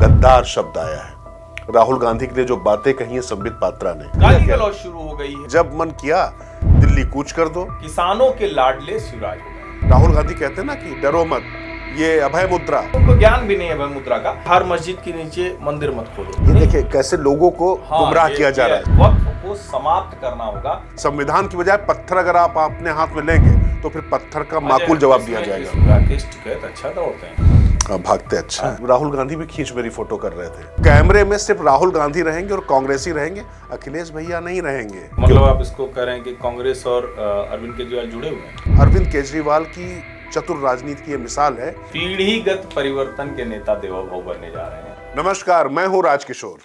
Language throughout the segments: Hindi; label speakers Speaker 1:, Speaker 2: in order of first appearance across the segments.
Speaker 1: गद्दार शब्द आया है। राहुल गांधी के लिए जो बातें कही है संबित पात्रा ने,
Speaker 2: गाली गलौज शुरू हो गई है।
Speaker 1: जब मन किया दिल्ली कूच कर दो।
Speaker 2: किसानों के लाडले शिवराज हो गए।
Speaker 1: राहुल गांधी कहते हैं ना कि डरो मत, ये अभय मुद्रा।
Speaker 2: उनको ज्ञान भी नहीं है अभय मुद्रा का। हर मस्जिद के नीचे मंदिर मत खोलो।
Speaker 1: ये देखिए कैसे लोगों को गुमराह किया जा रहा है।
Speaker 2: वक्फ को समाप्त करना होगा।
Speaker 1: संविधान की बजाय पत्थर अगर आप अपने हाथ में लेंगे तो फिर पत्थर का माकूल जवाब दिया जाएगा।
Speaker 2: राकेश टिकैत अच्छा दौड़ते हैं।
Speaker 1: भागते अच्छा है। राहुल गांधी भी खींच मेरी फोटो कर रहे थे। कैमरे में सिर्फ राहुल गांधी रहेंगे और कांग्रेसी रहेंगे, अखिलेश भैया नहीं रहेंगे।
Speaker 2: मतलब आप इसको कह रहे हैं कि कांग्रेस और अरविंद केजरीवाल जुड़े हुए हैं।
Speaker 1: अरविंद केजरीवाल की चतुर राजनीति की ये मिसाल है।
Speaker 2: पीढ़ीगत परिवर्तन के नेता देवोभव बनने जा रहे हैं।
Speaker 1: नमस्कार, मैं हूं राजकिशोर।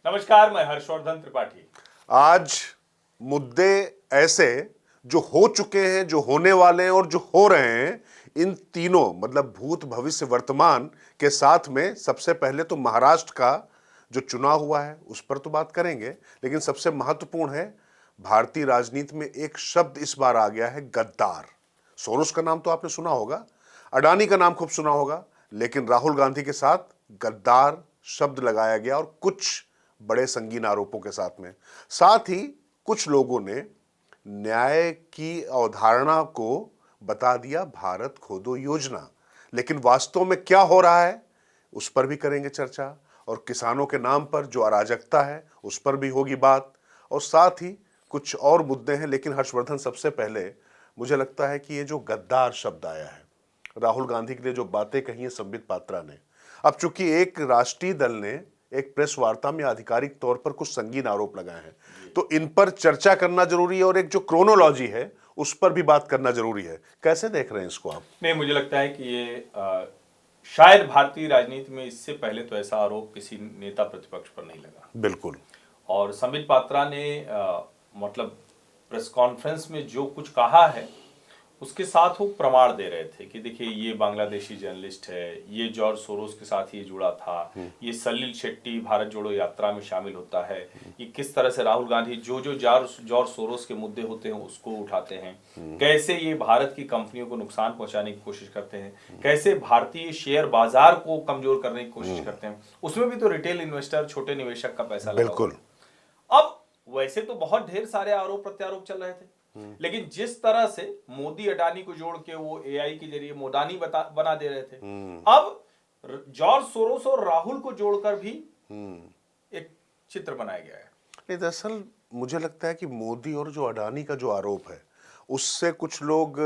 Speaker 2: नमस्कार, मैं हर्षवर्धन त्रिपाठी।
Speaker 1: आज मुद्दे ऐसे जो हो चुके हैं, जो होने वाले हैं और जो हो रहे हैं, इन तीनों मतलब भूत भविष्य वर्तमान के साथ में सबसे पहले तो महाराष्ट्र का जो चुनाव हुआ है उस पर तो बात करेंगे, लेकिन सबसे महत्वपूर्ण है भारतीय राजनीति में एक शब्द इस बार आ गया है, गद्दार। सोरोस का नाम तो आपने सुना होगा, अडानी का नाम खूब सुना होगा, लेकिन राहुल गांधी के साथ गद्दार शब्द लगाया गया और कुछ बड़े संगीन आरोपों के साथ ही कुछ लोगों ने न्याय की अवधारणा को बता दिया, भारत खोदो योजना। लेकिन वास्तव में क्या हो रहा है उस पर भी करेंगे चर्चा, और किसानों के नाम पर जो अराजकता है उस पर भी होगी बात, और साथ ही कुछ और मुद्दे हैं। लेकिन हर्षवर्धन, सबसे पहले मुझे लगता है कि ये जो गद्दार शब्द आया है, राहुल गांधी के लिए जो बातें कही है संबित पात्रा ने, अब चूंकि एक राष्ट्रीय दल ने एक प्रेस वार्ता में आधिकारिक तौर पर कुछ संगीन आरोप लगाए हैं, तो इन पर चर्चा करना जरूरी है और एक जो क्रोनोलॉजी है उस पर भी बात करना जरूरी है। कैसे देख रहे हैं इसको आप?
Speaker 2: नहीं, मुझे लगता है कि ये शायद भारतीय राजनीति में इससे पहले तो ऐसा आरोप किसी नेता प्रतिपक्ष पर नहीं लगा।
Speaker 1: बिल्कुल।
Speaker 2: और संबित पात्रा ने मतलब प्रेस कॉन्फ्रेंस में जो कुछ कहा है उसके साथ वो प्रमाण दे रहे थे कि देखिए ये बांग्लादेशी जर्नलिस्ट है, ये जॉर्ज सोरोस के साथ ये जुड़ा था, ये सलील शेट्टी भारत जोड़ो यात्रा में शामिल होता है, ये किस तरह से राहुल गांधी जो जॉर्ज सोरोस के मुद्दे होते हैं उसको उठाते हैं, कैसे ये भारत की कंपनियों को नुकसान पहुंचाने की कोशिश करते हैं, कैसे भारतीय शेयर बाजार को कमजोर करने की कोशिश करते हैं। उसमें भी तो रिटेल इन्वेस्टर, छोटे निवेशक का पैसा लगा।
Speaker 1: बिल्कुल।
Speaker 2: अब वैसे तो बहुत ढेर सारे आरोप प्रत्यारोप चल रहे थे, लेकिन जिस तरह से मोदी अडानी को जोड़ के वो एआई के जरिए मोदानी बना दे रहे थे, अब जॉर्ज सोरोस और राहुल को जोड़कर भी एक चित्र बनाया गया है।
Speaker 1: दरअसल मुझे लगता है कि मोदी और जो अडानी का जो आरोप है उससे कुछ लोग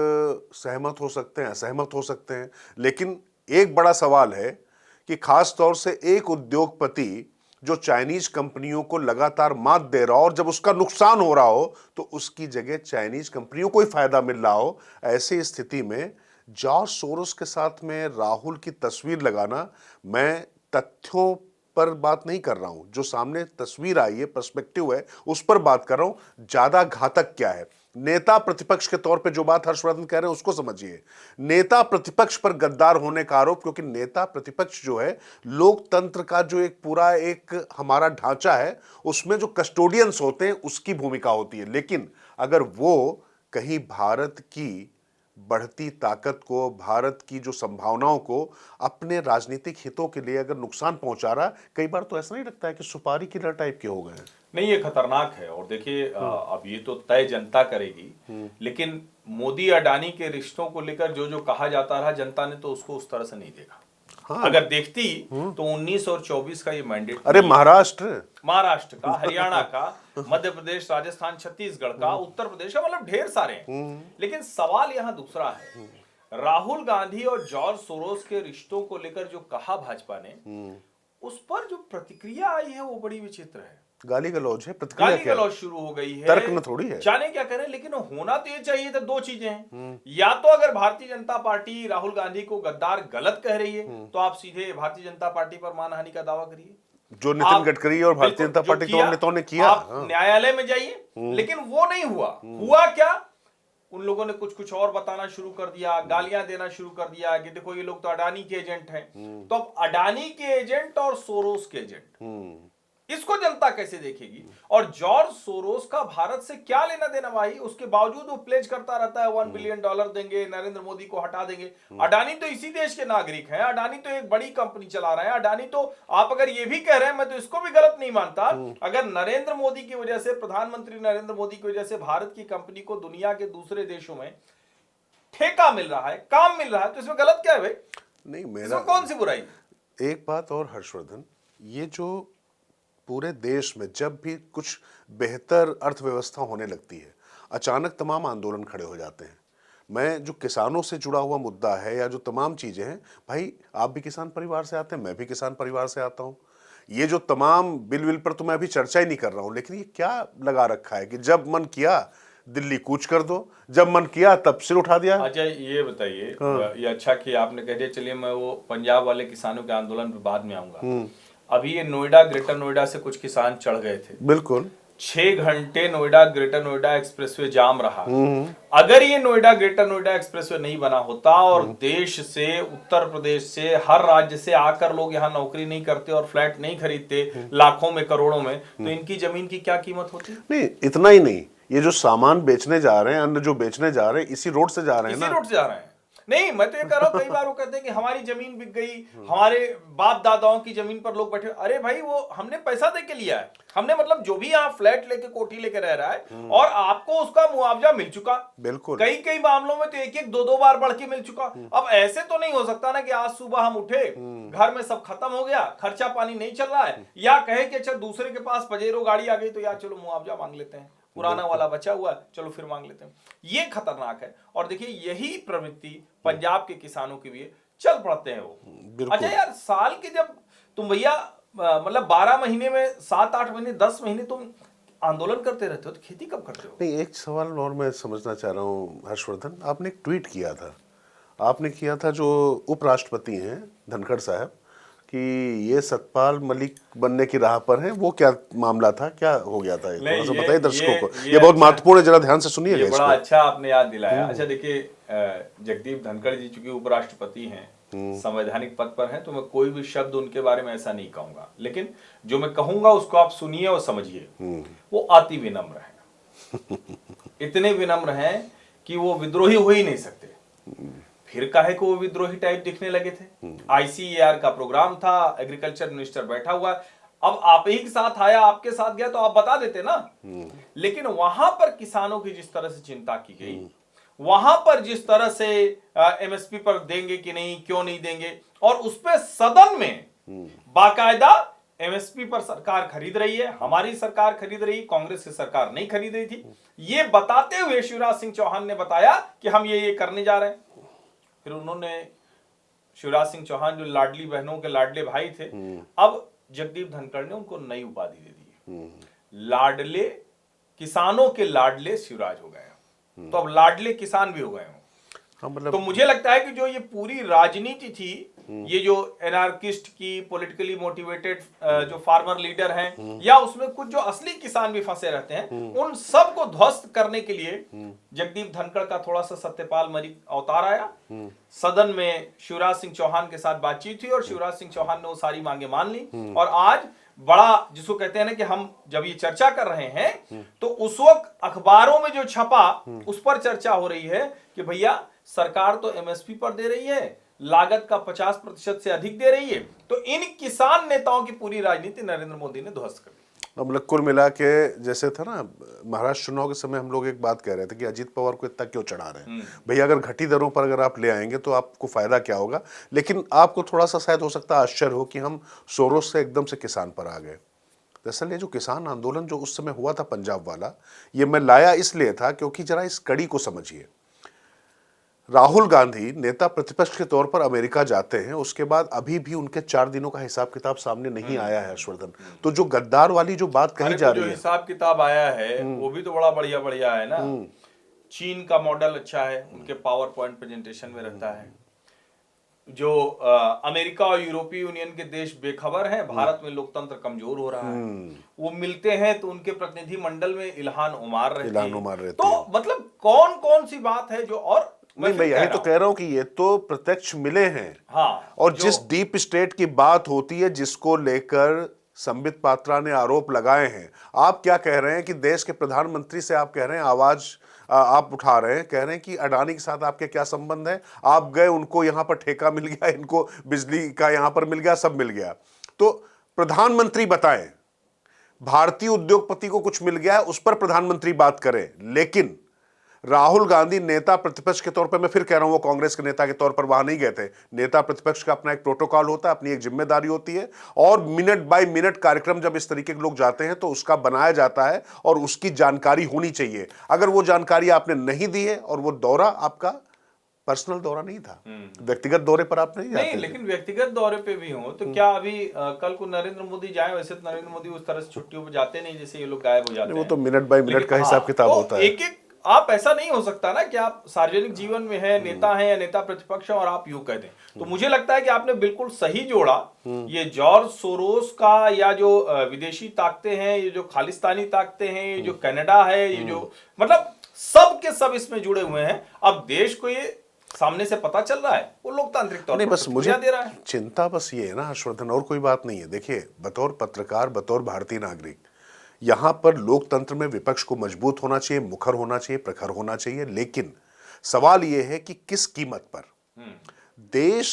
Speaker 1: सहमत हो सकते हैं, असहमत हो सकते हैं, लेकिन एक बड़ा सवाल है कि खास तौर से एक उद्योगपति जो चाइनीज कंपनियों को लगातार मात दे रहा हो और जब उसका नुकसान हो रहा हो तो उसकी जगह चाइनीज कंपनियों को ही फायदा मिल रहा हो, ऐसी स्थिति में जॉर्ज सोरोस के साथ में राहुल की तस्वीर लगाना, मैं तथ्यों पर बात नहीं कर रहा हूं, जो सामने तस्वीर आई है, पर्सपेक्टिव है, उस पर बात कर रहा हूं। ज्यादा घातक क्या है? नेता प्रतिपक्ष के तौर पे जो बात हर्षवर्धन कह रहे हैं उसको समझिए। नेता प्रतिपक्ष पर गद्दार होने का आरोप, क्योंकि नेता प्रतिपक्ष जो है लोकतंत्र का जो एक पूरा एक हमारा ढांचा है उसमें जो कस्टोडियंस होते हैं उसकी भूमिका होती है, लेकिन अगर वो कहीं भारत की बढ़ती ताकत को, भारत की जो संभावनाओं को अपने राजनीतिक हितों के लिए अगर नुकसान पहुंचा रहा, कई बार तो ऐसा नहीं लगता है कि सुपारी किलर टाइप के हो गए हैं?
Speaker 2: नहीं, ये खतरनाक है। और देखिए अब ये तो तय जनता करेगी, लेकिन मोदी अडानी के रिश्तों को लेकर जो जो कहा जाता रहा, जनता ने तो उसको उस तरह से नहीं देखा। हाँ। अगर देखती तो 19 और 24 का ये मैंडेट,
Speaker 1: अरे महाराष्ट्र
Speaker 2: का, हरियाणा का, मध्य प्रदेश, राजस्थान, छत्तीसगढ़ का, उत्तर प्रदेश का, मतलब ढेर सारे हैं। लेकिन सवाल यहाँ दूसरा है, राहुल गांधी और जॉर्ज सोरोस के रिश्तों को लेकर जो कहा भाजपा ने, उस पर जो प्रतिक्रिया आई है वो बड़ी विचित्र है।
Speaker 1: गाली गलौज है, प्रतिक्रिया
Speaker 2: गाली गलौज शुरू हो गई है,
Speaker 1: तर्क में थोड़ी है।
Speaker 2: जाने क्या करें, लेकिन होना तो ये चाहिए था। दो चीजें हैं, या तो अगर भारतीय जनता पार्टी राहुल गांधी को गद्दार गलत कह रही है तो आप सीधे भारतीय जनता पार्टी पर मानहानि का दावा करिए,
Speaker 1: जो नितिन गडकरी और भारतीय जनता पार्टी के नेताओं ने किया।
Speaker 2: आप न्यायालय में जाइए, लेकिन वो नहीं हुआ क्या? उन लोगों ने कुछ और बताना शुरू कर दिया, गालियां देना शुरू कर दिया कि देखो ये लोग तो अडानी के एजेंट हैं। तो अब अडानी के एजेंट और सोरोस के एजेंट इसको जनता कैसे देखेगी? और जॉर्ज सोरोस का भारत से क्या लेना देना भाई? उसके बावजूद वो प्लेज करता रहता है $1 बिलियन देंगे, नरेंद्र मोदी को हटा देंगे। अडानी तो इसी देश के नागरिक हैं, अडानी तो एक बड़ी कंपनी चला रहे हैं। अडानी तो, आप अगर ये भी कह रहे हैं, मैं तो इसको भी गलत नहीं मानता, अगर नरेंद्र मोदी की वजह से, प्रधानमंत्री नरेंद्र मोदी की वजह से भारत की कंपनी को दुनिया के दूसरे देशों में ठेका मिल रहा है, काम मिल रहा है, तो इसमें गलत क्या है भाई?
Speaker 1: नहीं, मेरा
Speaker 2: इसमें कौन सी बुराई?
Speaker 1: एक बात और हर्षवर्धन, ये जो पूरे देश में जब भी कुछ बेहतर अर्थव्यवस्था होने लगती है, अचानक तमाम आंदोलन खड़े हो जाते हैं। मैं जो किसानों से जुड़ा हुआ मुद्दा है या जो तमाम चीज़ें हैं, भाई आप भी किसान परिवार से आते हैं, मैं भी किसान परिवार से आता हूँ। ये जो तमाम बिल पर तो मैं अभी चर्चा ही नहीं कर रहा हूँ, लेकिन ये क्या लगा रखा है कि जब मन किया दिल्ली कूच कर दो, जब मन किया तब सिर उठा दिया।
Speaker 2: अच्छा ये बताइए, ये अच्छा कि आपने कह दिया, चलिए मैं वो पंजाब वाले किसानों के आंदोलन पे बाद में आऊंगा। अभी ये नोएडा, ग्रेटर नोएडा से कुछ किसान चढ़ गए थे,
Speaker 1: बिल्कुल
Speaker 2: 6 घंटे नोएडा ग्रेटर नोएडा एक्सप्रेसवे जाम रहा। अगर ये नोएडा ग्रेटर नोएडा एक्सप्रेसवे नहीं बना होता और देश से, उत्तर प्रदेश से, हर राज्य से आकर लोग यहाँ नौकरी नहीं करते और फ्लैट नहीं खरीदते लाखों में करोड़ों में, तो इनकी जमीन की क्या कीमत होती?
Speaker 1: नहीं, इतना ही नहीं, ये जो सामान बेचने जा रहे हैं, अन्न जो बेचने जा रहे हैं, इसी रोड से जा रहे हैं ना।
Speaker 2: इसी रोड से जा रहे हैं। नहीं, मैं तो ये कह रहा हूं, कई बार वो कहते हैं कि हमारी जमीन बिक गई, हमारे बाप दादाओं की जमीन पर लोग बैठे। अरे भाई, वो हमने पैसा दे के लिया है, हमने, मतलब जो भी यहाँ फ्लैट लेके, कोठी लेके रह रहा है, और आपको उसका मुआवजा मिल चुका।
Speaker 1: बिल्कुल,
Speaker 2: कई कई मामलों में तो 1-1, 2-2 बार बढ़ के मिल चुका। अब ऐसे तो नहीं हो सकता ना कि आज सुबह हम उठे, घर में सब खत्म हो गया, खर्चा पानी नहीं चल रहा है, या कहे कि अच्छा दूसरे के पास पजेरो गाड़ी आ गई तो यार चलो मुआवजा मांग लेते हैं, पुराना वाला बचा हुआ है, चलो फिर मांग लेते हैं। ये खतरनाक है। और देखिए, यही प्रवृत्ति पंजाब के किसानों की भी है, चल पड़ते हैं वो। अच्छा यार, साल के जब तुम भैया मतलब 12 महीने में 7-8 महीने, 10 महीने तुम आंदोलन करते रहते हो, तो खेती कब करते हो?
Speaker 1: नहीं, एक सवाल और मैं समझना चाह रहा हूँ हर्षवर्धन, आपने एक ट्वीट किया था, आपने किया था जो उपराष्ट्रपति हैं धनखड़ साहब, कि ये सतपाल मलिक बनने की राह पर हैं, वो क्या मामला था, क्या हो गया था? थोड़ा सा बताइए दर्शकों को, ये बहुत महत्वपूर्ण है, जरा ध्यान से सुनिएगा।
Speaker 2: ये बड़ा अच्छा आपने याद दिलाया। अच्छा देखिए, जगदीप धनखड़ जी चूंकि उपराष्ट्रपति हैं, संवैधानिक पद पर हैं, तो मैं कोई भी शब्द उनके बारे में ऐसा नहीं कहूंगा, लेकिन जो मैं कहूंगा उसको आप सुनिए और समझिए। वो अति विनम्र हैं, इतने विनम्र हैं कि वो विद्रोही हो ही नहीं सकते। फिर काहे को वो विद्रोही टाइप दिखने लगे थे? ICAR का प्रोग्राम था, एग्रीकल्चर मिनिस्टर बैठा हुआ, अब आप ही के साथ आया, आपके साथ गया, तो आप बता देते ना। लेकिन वहां पर किसानों की जिस तरह से चिंता की गई, वहां पर जिस तरह से MSP पर देंगे कि नहीं, क्यों नहीं देंगे, और उस पर सदन में बाकायदा MSP पर सरकार खरीद रही है, हमारी सरकार खरीद रही, कांग्रेस की सरकार नहीं खरीद रही थी, ये बताते हुए शिवराज सिंह चौहान ने बताया कि हम ये करने जा रहे हैं। फिर उन्होंने, शिवराज सिंह चौहान जो लाडली बहनों के लाडले भाई थे, अब जगदीप धनखड़ ने उनको नई उपाधि दे दी, लाडले, किसानों के लाडले शिवराज हो गए। तो अब लाडले किसान भी हो गए हो।
Speaker 1: मतलब
Speaker 2: तो मुझे लगता है कि जो ये पूरी राजनीति थी, ये जो एनार्किस्ट की, पॉलिटिकली मोटिवेटेड जो फार्मर लीडर हैं, या उसमें कुछ जो असली किसान भी फंसे रहते हैं, उन सब को ध्वस्त करने के लिए जगदीप धनखड़ का थोड़ा सा सत्यपाल मलिक अवतार आया। सदन में शिवराज सिंह चौहान के साथ बातचीत हुई और शिवराज सिंह चौहान ने वो सारी मांगे मान ली। और आज बड़ा, जिसको कहते हैं ना कि हम जब ये चर्चा कर रहे हैं, तो उस वक्त अखबारों में जो छपा उस पर चर्चा हो रही है कि भैया सरकार तो MSP पर दे रही है, लागत का 50% से अधिक दे रही है। तो इन किसान नेताओं की पूरी राजनीति नरेंद्र मोदी ने ध्वस्त कर दी।
Speaker 1: मतलब कुल मिला के, जैसे था ना महाराष्ट्र चुनाव के समय, हम लोग एक बात कह रहे थे कि अजीत पवार को इतना क्यों चढ़ा रहे हैं भैया, अगर घटी दरों पर अगर आप ले आएंगे तो आपको फायदा क्या होगा। लेकिन आपको थोड़ा सा शायद हो सकता है आश्चर्य हो कि हम सोरोस से एकदम से किसान पर आ गए। दरअसल ये जो किसान आंदोलन जो उस समय हुआ था पंजाब वाला, ये मैं लाया इसलिए था क्योंकि जरा इस कड़ी को समझिए। राहुल गांधी नेता प्रतिपक्ष के तौर पर अमेरिका जाते हैं, उसके बाद अभी भी उनके 4 दिनों का हिसाब किताब सामने नहीं आया है हर्षवर्धन। तो जो गद्दार वाली जो बात कही जा रही है,
Speaker 2: हिसाब किताब आया है वो भी तो बड़ा बढ़िया बढ़िया है ना। चीन का मॉडल अच्छा है, उनके पावर पॉइंट प्रेजेंटेशन में रहता है। जो अमेरिका और यूरोपीय यूनियन के देश बेखबर हैं, भारत में लोकतंत्र कमजोर हो रहा है, वो मिलते हैं तो उनके प्रतिनिधि मंडल में इल्हान उमार रहते हैं। तो मतलब कौन कौन सी बात है जो, और
Speaker 1: मैं यही तो कह रहा हूं कि ये तो प्रत्यक्ष मिले हैं।
Speaker 2: हाँ,
Speaker 1: और जिस डीप स्टेट की बात होती है, जिसको लेकर संबित पात्रा ने आरोप लगाए हैं, आप क्या कह रहे हैं कि देश के प्रधानमंत्री से आप कह रहे हैं, आवाज आप उठा रहे हैं, कह रहे हैं कि अडानी के साथ आपके क्या संबंध है, आप गए, उनको यहां पर ठेका मिल गया, इनको बिजली का यहां पर मिल गया, सब मिल गया। तो प्रधानमंत्री बताएं, भारतीय उद्योगपति को कुछ मिल गया है उस पर प्रधानमंत्री बात करें, लेकिन राहुल गांधी नेता प्रतिपक्ष के तौर पर, मैं फिर कह रहा हूं, वो कांग्रेस के नेता के तौर पर वहां नहीं गए थे। नेता प्रतिपक्ष का अपना एक प्रोटोकॉल होता है, अपनी एक जिम्मेदारी होती है, और मिनट बाय मिनट कार्यक्रम जब इस तरीके के लोग जाते हैं तो उसका बनाया जाता है और उसकी जानकारी होनी चाहिए। अगर वो जानकारी आपने नहीं दी है, और वो दौरा आपका पर्सनल दौरा नहीं था, व्यक्तिगत दौरे पर आप नहीं जाते
Speaker 2: नहीं, लेकिन व्यक्तिगत दौरे पे भी हो तो क्या अभी कल को नरेंद्र मोदी जाए, वैसे तो नरेंद्र मोदी उस तरह से छुट्टियों पे जाते नहीं जैसे ये लोग गायब हो जाते हैं।
Speaker 1: वो तो मिनट बाय मिनट का हिसाब किताब होता है।
Speaker 2: एक एक आप ऐसा नहीं हो सकता ना कि आप सार्वजनिक जीवन में है, नेता है या नेता प्रतिपक्ष है और आप यूं कहते हैं। तो मुझे लगता है कि आपने बिल्कुल सही जोड़ा। ये जॉर्ज सोरोस का, या जो विदेशी ताकतें हैं, ये जो खालिस्तानी ताकतें हैं, ये जो कनाडा है, ये जो मतलब सब के सब इसमें जुड़े हुए हैं। अब देश को ये सामने से पता चल रहा है, वो लोकतांत्रिक तौर
Speaker 1: नहीं,
Speaker 2: पर
Speaker 1: बस मुझे
Speaker 2: दे रहा है।
Speaker 1: चिंता बस ये है ना हर्षवर्धन, और कोई बात नहीं है। देखिए, बतौर पत्रकार, बतौर भारतीय नागरिक, यहां पर लोकतंत्र में विपक्ष को मजबूत होना चाहिए, मुखर होना चाहिए, प्रखर होना चाहिए, लेकिन सवाल यह है कि किस कीमत पर। देश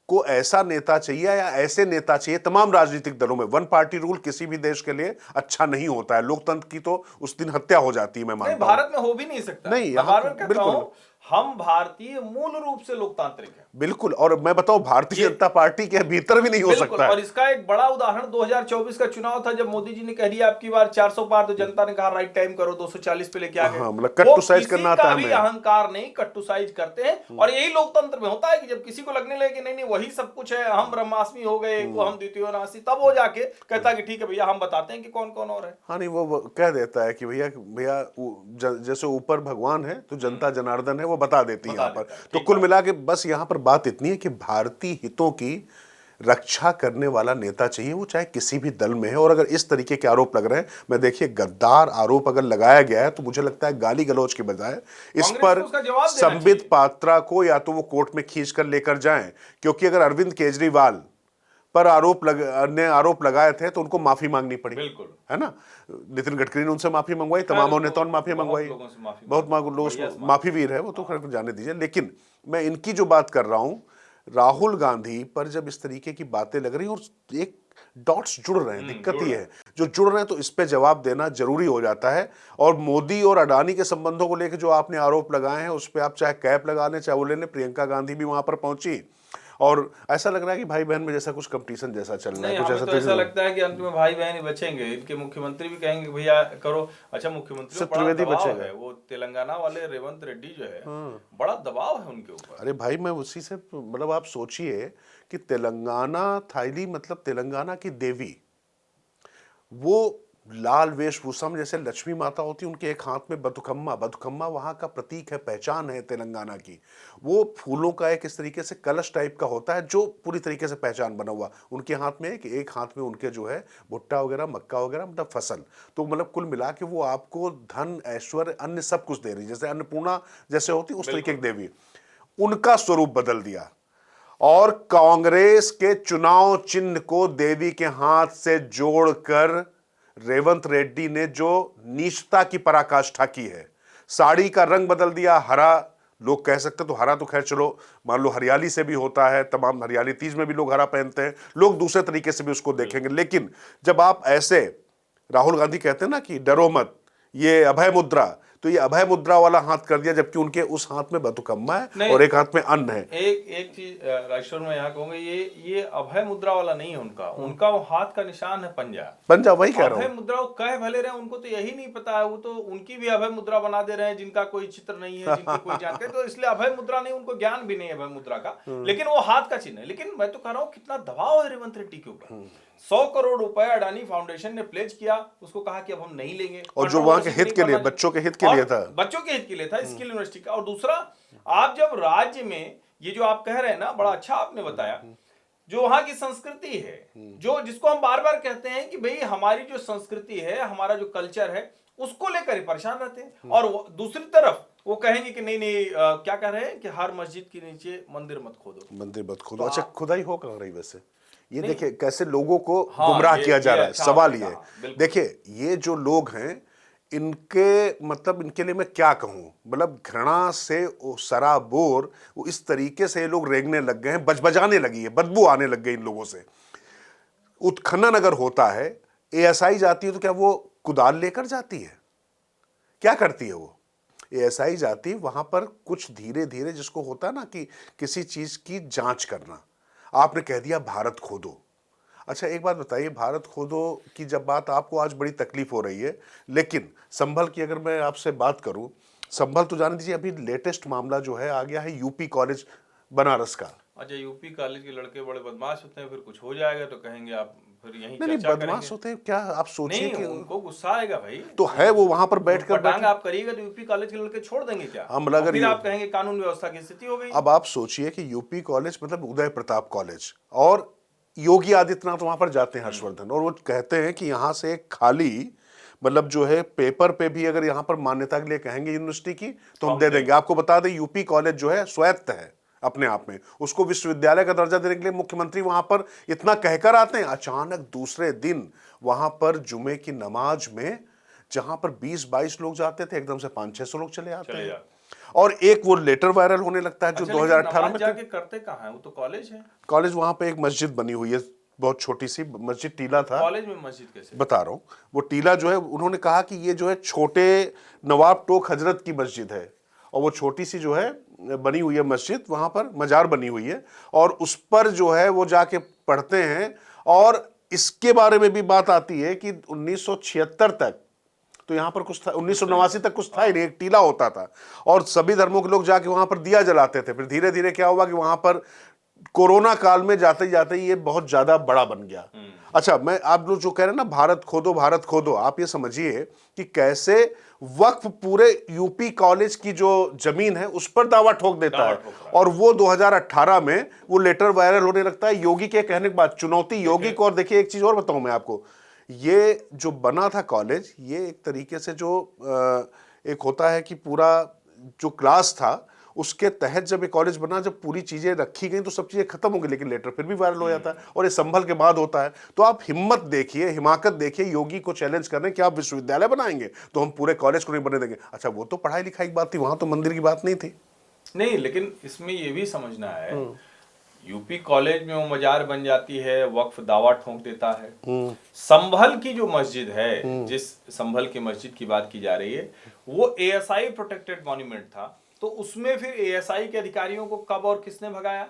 Speaker 1: को ऐसा नेता चाहिए या ऐसे नेता चाहिए, तमाम राजनीतिक दलों में वन पार्टी रूल किसी भी देश के लिए अच्छा नहीं होता है। लोकतंत्र की तो उस दिन हत्या हो जाती है, मैं मानता हूं।
Speaker 2: भारत में हो भी नहीं सकता।
Speaker 1: नहीं,
Speaker 2: मैं बार बार कहता
Speaker 1: बिल्कुल।
Speaker 2: हूं, हम भारतीय मूल रूप से लोकतांत्रिक हैं।
Speaker 1: बिल्कुल, और मैं बताऊं, भारतीय जनता पार्टी के भीतर भी नहीं हो सकता है।
Speaker 2: और इसका एक बड़ा उदाहरण 2024 का चुनाव था, जब मोदी जी ने कह दिया आपकी बार 400 पार, तो जनता ने कहा राइट टाइम करो, 240 पे लेके आ गए।
Speaker 1: मतलब कट टू साइज करना आता है हमें।
Speaker 2: अहंकार नहीं, कट टू साइज करते हैं। और यही लोकतंत्र में होता है कि जब किसी को लगने लगे कि नहीं नहीं वही सब कुछ है, हम ब्रह्मास्मि हो गए, को हम द्वितीयोनासी, तब वो जाके कहता है कि ठीक है भैया, हम बताते हैं कि कौन कौन और है।
Speaker 1: हाँ, नहीं, वो कह देता है कि भैया भैया जैसे ऊपर भगवान है तो जनता जनार्दन है, वो बता देती है यहाँ पर। तो कुल मिला के बस यहाँ पर बात इतनी है कि भारतीय हितों की रक्षा करने वाला नेता चाहिए, वो चाहे किसी भी दल में है। और अगर इस तरीके के आरोप लग रहे हैं, मैं देखिए, गद्दार आरोप अगर लगाया गया है तो मुझे लगता है गाली गलौज के बजाय इस पर संबित पात्रा को या तो वो कोर्ट में खींच कर लेकर जाएं, क्योंकि अगर अरविंद केजरीवाल पर आरोप लगाए थे तो उनको माफी मांगनी पड़ी,
Speaker 2: बिल्कुल,
Speaker 1: है ना। नितिन गडकरी ने उनसे माफी मंगवाई, तमाम नेताओं ने माफी मंगवाई, बहुत लोग माफी वीर है वो, तो खैर जाने दीजिए। लेकिन मैं इनकी जो बात कर रहा हूं, राहुल गांधी पर जब इस तरीके की बातें लग रही और एक डॉट्स जुड़ रहे हैं, दिक्कत ही है, जो जुड़ रहे हैं तो इस पे जवाब देना जरूरी हो जाता है। और मोदी और अडानी के संबंधों को लेकर जो आपने आरोप लगाए हैं, उस पर आप चाहे कैप लगा लें चाहे वो ले लें, प्रियंका गांधी भी वहां पर पहुंची, और ऐसा लग रहा है कि भाई बहन में जैसा कुछ कंपटीशन जैसा चल रहा है। कुछ
Speaker 2: ऐसा तो ऐसा लगता है कि अंत में भाई बहन ही बचेंगे। इनके मुख्यमंत्री भी कहेंगे भैया करो। अच्छा, मुख्यमंत्री
Speaker 1: त्रिवेदी बचेगा,
Speaker 2: है वो तेलंगाना वाले रेवंत रेड्डी जो है, बड़ा दबाव है उनके ऊपर।
Speaker 1: अरे भाई, मैं उसी से, मतलब आप सोचिए कि तेलंगाना थाईली, मतलब तेलंगाना की देवी, वो लाल वेशभूषा में जैसे लक्ष्मी माता होती है, उनके एक हाथ में बथुकम्मा वहां का प्रतीक है, पहचान है तेलंगाना की। वो फूलों का एक इस तरीके से कलश टाइप का होता है जो पूरी तरीके से पहचान बना हुआ। उनके हाथ में एक हाथ में उनके जो है भुट्टा वगैरह, मक्का वगैरह, मतलब फसल। तो मतलब कुल मिला के वो आपको धन, ऐश्वर्य, अन्य सब कुछ दे रही, जैसे अन्नपूर्णा जैसे होती उस तरीके की देवी। उनका स्वरूप बदल दिया और कांग्रेस के चुनाव चिन्ह को देवी के हाथ से जोड़कर रेवंत रेड्डी ने जो नीचता की पराकाष्ठा की है, साड़ी का रंग बदल दिया, हरा, लोग कह सकते तो हरा तो खैर चलो मान लो हरियाली से भी होता है, तमाम हरियाली तीज में भी लोग हरा पहनते हैं, लोग दूसरे तरीके से भी उसको देखेंगे। लेकिन जब आप ऐसे, राहुल गांधी कहते हैं ना कि डरो मत, ये अभय मुद्रा, तो ये अभय मुद्रा वाला हाथ कर दिया, जबकि उनके उस हाथ में बथुकम्मा है और एक हाथ में अन्न है।
Speaker 2: एक चीज राजेश्वर में यहाँ कहूंगा, ये अभय मुद्रा वाला नहीं है उनका वो हाथ का निशान है पंजा,
Speaker 1: वही कह रहा हूँ।
Speaker 2: अभय मुद्रा वो कह भले रहे, उनको तो यही नहीं पता है, वो तो उनकी भी अभय मुद्रा बना दे रहे हैं, जिनका कोई चित्र नहीं है, जिनकी कोई जानकारी, तो इसलिए अभय मुद्रा नहीं, उनको ज्ञान भी नहीं है अभय मुद्रा का, लेकिन वो हाथ का चिन्ह है। लेकिन मैं तो कह रहा हूँ कितना दबाव है रेवंत रेड्डी के ऊपर। 100 करोड़ रुपए अडानी फाउंडेशन ने प्लेज किया, उसको कहा कि अब हम नहीं लेंगे,
Speaker 1: और जो वहां के हित के लिए, बच्चों के हित के लिए था,
Speaker 2: स्किल यूनिवर्सिटी का। और दूसरा, आप जब राज्य में ये जो आप कह रहे हैं ना, बड़ा अच्छा आपने बताया, जो वहां की संस्कृति है, जो जिसको हम बार बार कहते हैं कि भाई हमारी जो संस्कृति है, हमारा जो कल्चर है, उसको लेकर ही परेशान रहते हैं। और दूसरी तरफ वो कहेंगे कि नहीं नहीं क्या कह रहे हैं कि हर मस्जिद के नीचे मंदिर मत खोदो।
Speaker 1: अच्छा, खुदाई हो कहाँ रही वैसे? ये देखिए कैसे लोगों को
Speaker 2: हाँ,
Speaker 1: गुमराह
Speaker 2: ये
Speaker 1: किया जा रहा है।
Speaker 2: अच्छा
Speaker 1: सवाल
Speaker 2: आपने
Speaker 1: ये
Speaker 2: कहा, बिल्कुल।
Speaker 1: देखिए, ये जो लोग हैं इनके मतलब इनके लिए मैं क्या कहूं, मतलब घृणा से वो सराबोर, वो इस तरीके से ये लोग रेंगने लग गए हैं, बजबजाने लगी है, बदबू आने लग गई इन लोगों से। उत्खनन अगर होता है, एएसआई जाती है तो क्या वो कुदाल लेकर जाती है? क्या करती है वो? एएसआई जाती है वहां पर कुछ धीरे धीरे, जिसको होता है ना कि किसी चीज की जांच करना। आपने कह दिया भारत खोदो। अच्छा एक बात बताइए, भारत खोदो की जब बात आपको आज बड़ी तकलीफ हो रही है, लेकिन संभल की अगर मैं आपसे बात करूं, संभल तो जान दीजिए अभी लेटेस्ट मामला जो है आ गया है यूपी कॉलेज बनारस का।
Speaker 2: अच्छा, यूपी कॉलेज के लड़के बड़े बदमाश होते हैं, फिर कुछ हो जाएगा तो कहेंगे आप फिर यहीं
Speaker 1: नहीं नहीं,
Speaker 2: चर्चा
Speaker 1: बदमाश
Speaker 2: करेंगे।
Speaker 1: होते हैं क्या? आप सोचिए
Speaker 2: नहीं,
Speaker 1: कि
Speaker 2: उनको गुस्सा आएगा भाई।
Speaker 1: तो है वो वहां पर बैठ कर
Speaker 2: पटांग
Speaker 1: बैठे।
Speaker 2: आप करिएगा तो यूपी कॉलेज के लड़के छोड़ देंगे क्या?
Speaker 1: हम मतलब
Speaker 2: और
Speaker 1: अगर
Speaker 2: फिर आप कहेंगे कानून व्यवस्था की स्थिति हो गई।
Speaker 1: अब आप सोचिए कि यूपी कॉलेज मतलब उदय प्रताप कॉलेज, और योगी आदित्यनाथ वहां पर जाते हैं, हर्षवर्धन, और वो कहते हैं कि यहां से एक खाली मतलब जो है पेपर पे भी अगर यहां पर मान्यता के लिए कहेंगे यूनिवर्सिटी की तो हम दे देंगे। आपको बता दें यूपी कॉलेज जो है स्वायत्त है अपने आप में, उसको विश्वविद्यालय का दर्जा देने के लिए मुख्यमंत्री वहां पर इतना कहकर आते हैं, अचानक दूसरे दिन वहां पर जुमे की नमाज में जहां पर 20-22 लोग जाते थे, एकदम से 500-600 लोग चले आते हैं। और एक वो लेटर वायरल होने लगता है जो
Speaker 2: अच्छा,
Speaker 1: 2018
Speaker 2: नमाज
Speaker 1: में
Speaker 2: जाके करते कहाँ है? वो तो कॉलेज है।
Speaker 1: कॉलेज, वहां पे एक मस्जिद बनी हुई है, बहुत छोटी सी मस्जिद, टीला था।
Speaker 2: कॉलेज में मस्जिद कैसे?
Speaker 1: बता रहा हूं, वो टीला जो है उन्होंने कहा कि ये जो है छोटे नवाब टोक हजरत की मस्जिद है, और वो छोटी सी जो है बनी हुई है मस्जिद, वहां पर मजार बनी हुई है, और उस पर जो है वो जाके पढ़ते हैं। और इसके बारे में भी बात आती है कि 1976 तक तो यहां पर कुछ था, 1989 तक कुछ था ही नहीं, एक टीला होता था, और सभी धर्मों के लोग जाके वहां पर दिया जलाते थे। फिर धीरे धीरे क्या हुआ कि वहां पर कोरोना काल में जाते जाते ये बहुत ज्यादा बड़ा बन गया। अच्छा, मैं आप लोग जो कह रहे हैं ना भारत खोदो भारत खोदो, आप ये समझिए कि कैसे वक्फ पूरे यूपी कॉलेज की जो जमीन है उस पर दावा ठोक देता है, और वो 2018 में वो लेटर वायरल होने लगता है योगी के कहने के बाद। चुनौती योगी को। और देखिए एक चीज और बताऊं मैं आपको, ये जो बना था कॉलेज, ये एक तरीके से जो एक होता है कि पूरा जो क्लास था उसके तहत जब ये कॉलेज बना, जब पूरी चीजें रखी गई तो सब चीजें खत्म हो गई, लेकिन लेटर फिर भी वायरल हो जाता है, और ये संभल के बाद होता है। तो आप हिम्मत देखिए, हिमाकत देखिए योगी को चैलेंज करने कि आप विश्वविद्यालय बनाएंगे तो हम पूरे कॉलेज को नहीं बने देंगे। अच्छा, वो तो पढ़ाई लिखाई की बात थी, वहां तो मंदिर की बात नहीं थी।
Speaker 2: नहीं, लेकिन इसमें ये भी समझना है, यूपी कॉलेज में वो मजार बन जाती है, वक्फ दावा ठोक देता है। संभल की जो मस्जिद है, जिस संभल की मस्जिद की बात की जा रही है, वो एएसआई प्रोटेक्टेड मॉन्यूमेंट था, तो उसमें फिर एएसआई के अधिकारियों को कब और किसने भगाया?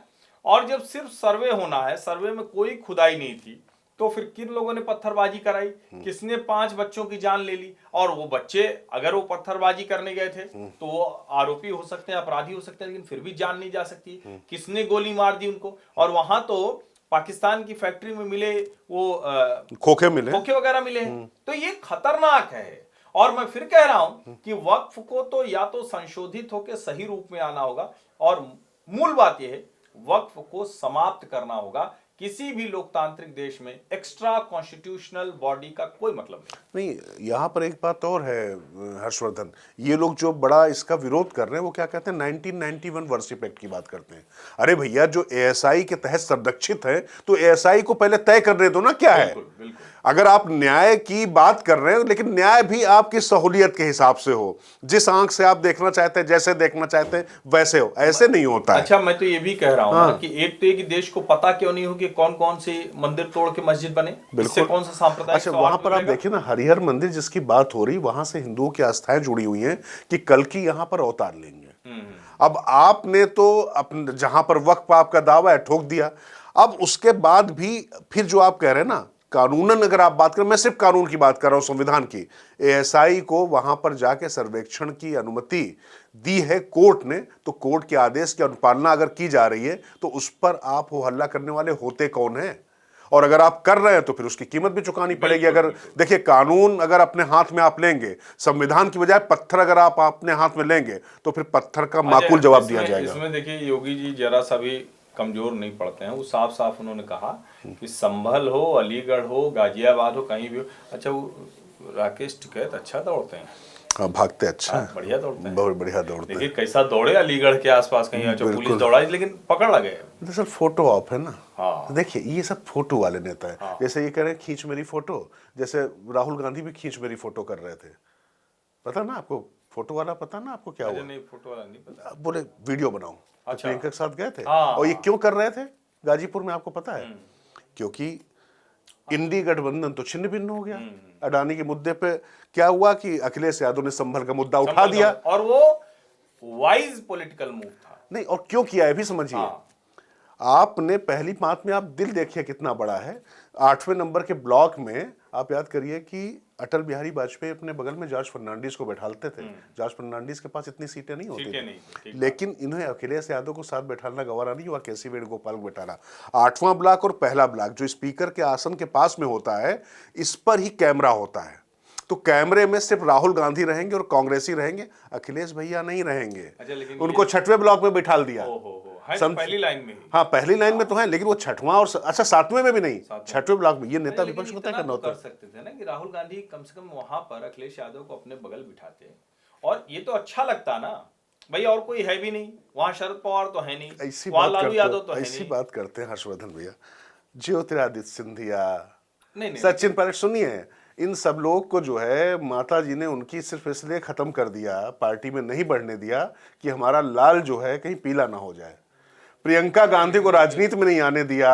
Speaker 2: और जब सिर्फ सर्वे होना है, सर्वे में कोई खुदाई नहीं थी, तो फिर किन लोगों ने पत्थरबाजी कराई? किसने 5 बच्चों की जान ले ली? और वो बच्चे अगर वो पत्थरबाजी करने गए थे तो वो आरोपी हो सकते हैं, अपराधी हो सकते हैं, लेकिन फिर भी जान नहीं जा सकती। किसने गोली मार दी उनको? और वहां तो पाकिस्तान की फैक्ट्री में मिले वो
Speaker 1: खोखे मिले,
Speaker 2: खोखे वगैरह मिले हैं। तो ये खतरनाक है। और मैं फिर कह रहा हूं कि वक्फ को तो या तो संशोधित होकर सही रूप में आना होगा, और मूल बात यह है वक्फ को समाप्त करना होगा। किसी भी लोकतांत्रिक देश में एक्स्ट्रा कॉन्स्टिट्यूशनल बॉडी का कोई मतलब
Speaker 1: नहीं। यहाँ पर एक बात और है हर्षवर्धन, ये लोग जो बड़ा इसका विरोध कर रहे हैं वो क्या कहते हैं, 1991 वर्शिप एक्ट की बात करते हैं। अरे भैया, जो एएसआई के तहत संरक्षित है तो एएसआई को पहले तय करने दो ना क्या है।
Speaker 2: बिल्कुल।
Speaker 1: अगर आप न्याय की बात कर रहे हैं, लेकिन न्याय भी आपकी सहूलियत के हिसाब से हो, जिस आंख से आप देखना चाहते हैं, जैसे देखना चाहते हैं वैसे हो, ऐसे नहीं होता है।
Speaker 2: अच्छा, मैं तो ये भी कह रहा हूं ना कि एक तो एक देश को पता क्यों नहीं हो कि कौन कौन से मंदिर तोड़ के मस्जिद बने, इससे कौन सा सांप्रदायिक।
Speaker 1: अच्छा, वहां पर आप देखिए ना, हरिहर मंदिर जिसकी बात हो रही, वहां से हिंदुओं की आस्थाएं जुड़ी हुई हैं कि कल की यहां पर अवतार लेंगे। अब आपने तो अपने जहां पर वक्फ आपका दावा है ठोक दिया। अब उसके बाद भी फिर जो आप कह रहे हैं ना, कानूनन अगर आप बात करें, मैं सिर्फ कानून की बात कर रहा हूं, संविधान की, एएसआई को वहां पर जाके सर्वेक्षण की अनुमति दी है कोर्ट ने, तो कोर्ट के आदेश की अनुपालना अगर की जा रही है तो उस पर आप हो हल्ला करने वाले होते कौन हैं? और अगर आप कर रहे हैं तो फिर उसकी कीमत भी चुकानी पड़ेगी। अगर देखिए, कानून अगर अपने हाथ में आप लेंगे, संविधान की बजाय पत्थर अगर आप अपने हाथ में लेंगे तो फिर पत्थर का माकूल जवाब दिया जाएगा।
Speaker 2: इसमें देखिए, योगी जी जरा सा भी कमजोर नहीं पड़ते हैं। वो साफ साफ उन्होंने कहा कि संभल हो, अलीगढ़ हो, गाजियाबाद हो, कहीं भी हो। अच्छा, वो राकेश टिकैत अच्छा दौड़ते हैं।
Speaker 1: हाँ, भागते अच्छा है,
Speaker 2: बढ़िया दौड़ते हैं।
Speaker 1: बहुत बढ़िया दौड़ते हैं।
Speaker 2: देखिए कैसा दौड़े अलीगढ़ के आसपास कहीं, अच्छा पुलिस दौड़ाई लेकिन पकड़ लगे।
Speaker 1: दरअसल फोटो ऑफ है ना।
Speaker 2: हाँ।
Speaker 1: देखिए ये सब फोटो वाले नेता है।
Speaker 2: हाँ।
Speaker 1: जैसे ये कह रहे हैं खींच मेरी फोटो, जैसे राहुल गांधी भी खींच मेरी फोटो कर रहे थे, पता ना आपको, फोटो वाला पता ना आपको क्या
Speaker 2: मुझे
Speaker 1: हुआ?
Speaker 2: नहीं, फोटो वाला नहीं पता।
Speaker 1: अब बोले वीडियो बनाओ, तो
Speaker 2: अच्छा।
Speaker 1: प्रियंका के साथ गए थे।
Speaker 2: हाँ,
Speaker 1: और ये
Speaker 2: हाँ।
Speaker 1: क्यों कर रहे थे गाजीपुर में आपको पता है? क्योंकि इंडी गठबंधन तो छिन्न भिन्न हो गया। अडानी के मुद्दे पे क्या हुआ कि अखिलेश यादव ने संभल का मुद्दा उठा दिया।
Speaker 2: और वो वाइज पॉलिटिकल मूव था।
Speaker 1: नहीं, और क्यों किया है भी समझिए।
Speaker 2: हाँ।
Speaker 1: आपने पहली बात में आप दिल देखिए कितना बड़ा है। 8वें नंबर के ब्लॉक में आप याद करिए कि अटल बिहारी वाजपेयी अपने बगल में जॉर्ज फर्नांडिस को बैठालते थे। जॉर्ज फर्नांडिस के पास इतनी सीटें नहीं होती थी, लेकिन इन्हें अखिलेश यादव को साथ बैठाना गवारा नहीं हुआ, केसी वेणुगोपाल को बैठाना। 8वां ब्लॉक और पहला ब्लॉक जो स्पीकर के आसन के पास में होता है, इस पर ही कैमरा होता है। तो कैमरे में सिर्फ राहुल गांधी रहेंगे और कांग्रेसी रहेंगे, अखिलेश भैया नहीं रहेंगे।
Speaker 2: अच्छा,
Speaker 1: उनको 6वें ब्लॉक में बिठाल दिया।
Speaker 2: तो पहली लाइन में ही।
Speaker 1: हाँ, पहली लाइन में तो है, लेकिन वो 6वां और अच्छा 7वें में भी नहीं, 6वें ब्लॉक में। ये नेता विपक्ष होता है
Speaker 2: करना कर सकते थे ना कि राहुल गांधी कम से कम वहां पर अखिलेश यादव को अपने बगल बिठाते, और ये तो अच्छा लगता ना भाई, और कोई है भी नहीं वहां, शरद पवार तो है नहीं, वहां लालू यादव तो है नहीं।
Speaker 1: ऐसी बात करते हैं हर्षवर्धन भैया, ज्योतिरादित्य सिंधिया,
Speaker 2: नहीं,
Speaker 1: सचिन पायलट, सुनिए, इन सब लोग को जो है माता जी ने उनकी सिर्फ इसलिए खत्म कर दिया, पार्टी में नहीं बढ़ने दिया कि हमारा लाल जो है कहीं पीला ना हो जाए। प्रियंका गांधी को राजनीति में नहीं आने दिया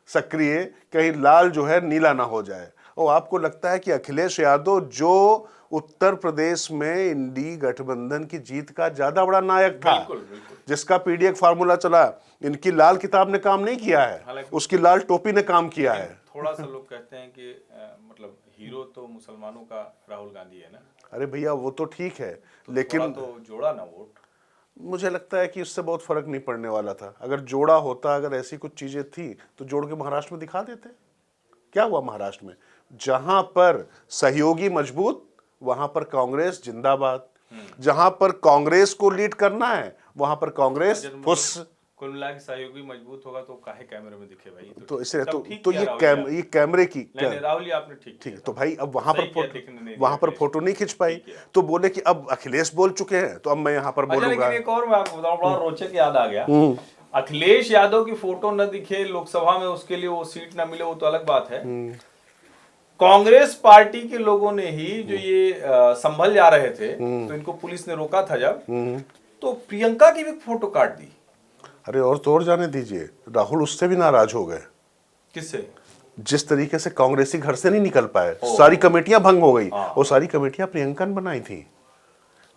Speaker 1: सक्रिय, कहीं लाल जो है नीला ना हो जाए। और आपको लगता है कि अखिलेश यादव जो उत्तर प्रदेश में इंडी गठबंधन की जीत का ज्यादा बड़ा नायक था, जिसका पीडीएफ फार्मूला चला, इनकी लाल किताब ने काम नहीं किया है, उसकी लाल टोपी ने काम किया है।
Speaker 2: थोड़ा सा लोग कहते हैं कि मतलब हीरो तो मुसलमानों का राहुल गांधी है ना।
Speaker 1: अरे भैया वो तो ठीक है, लेकिन
Speaker 2: तो जोड़ा ना वोट।
Speaker 1: मुझे लगता है कि उससे बहुत फर्क नहीं पड़ने वाला था। अगर जोड़ा होता, अगर ऐसी कुछ चीजें थी तो जोड़ के महाराष्ट्र में दिखा देते। क्या हुआ महाराष्ट्र में? जहां पर सहयोगी मजबूत, वहां पर कांग्रेस जिंदाबाद। जहां पर कांग्रेस को लीड करना है, वहां पर कांग्रेस फुस।
Speaker 2: कुल मिला के सहयोगी मजबूत होगा तो काहे कैमरे में दिखे भाई?
Speaker 1: तो इसलिए तो ये कैमरे की
Speaker 2: नहीं, राहुल जी आपने ठीक
Speaker 1: तो भाई अब वहां पर फोटो नहीं खिंच पाई, तो बोले कि अब अखिलेश बोल चुके हैं तो अब मैं यहाँ पर बोलूंगा।
Speaker 2: लेकिन एक और मैं आपको बताऊं, बड़ा रोचक याद आ गया। अखिलेश यादव की फोटो न दिखे लोकसभा में, उसके लिए वो सीट न मिले, वो तो अलग बात है। कांग्रेस पार्टी के लोगों ने ही जो ये संभल जा रहे थे, तो इनको पुलिस ने रोका था जब, तो प्रियंका की भी फोटो काट दी।
Speaker 1: अरे और तो और जाने दीजिए, राहुल उससे भी नाराज हो गए।
Speaker 2: किससे?
Speaker 1: जिस तरीके से कांग्रेसी घर से नहीं निकल पाए, सारी कमेटियां भंग हो गई। और सारी कमेटियां प्रियंका ने बनाई थी।